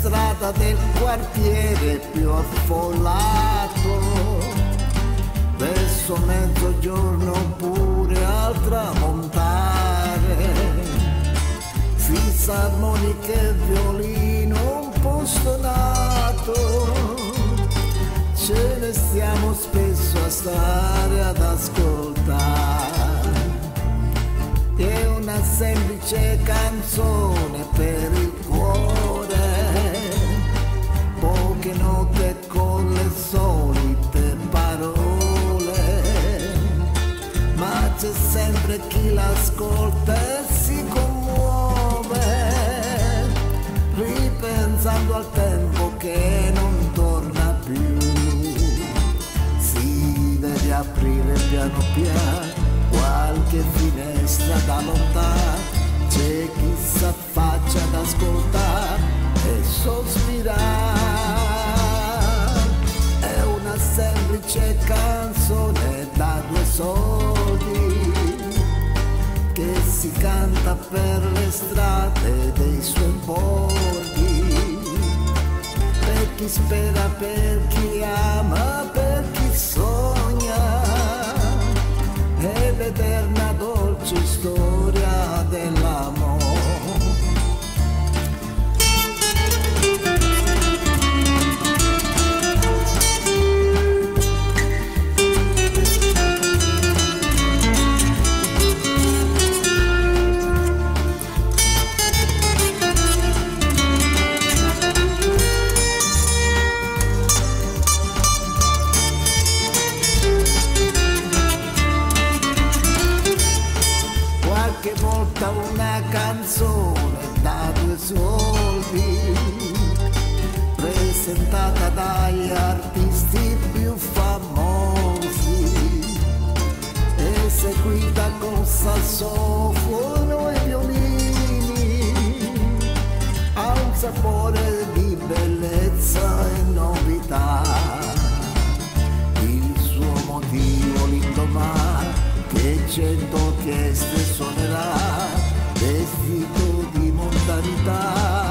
strada del quartiere più affollato, verso mezzogiorno oppure al tramontare, fisarmonica e violino un po' stonato, ce ne stiamo spesso a stare ad ascoltare. È una semplice canzone per il cuore, poche note con le solite parole, ma c'è sempre chi l'ascolta e si commuove, ripensando al tempo che non torna più. Si deve aprire piano piano qualche finestra da lontano, c'è chi s'affaccia ad ascoltare e sospirare. È una semplice canzone da 2 soldi che si canta per le strade dei suoi borghi, per chi spera, per chi ama, per chi sogna, è l'eterna dolce storia dell'amore. Qualche volta una canzone da 2 soldi, presentata dagli artisti più famosi, eseguita con sassofono e violini, ha un sapore di bellezza e novità. Il suo motivo l'indomani che 100 orchestre suonerà, vestito di mondanità.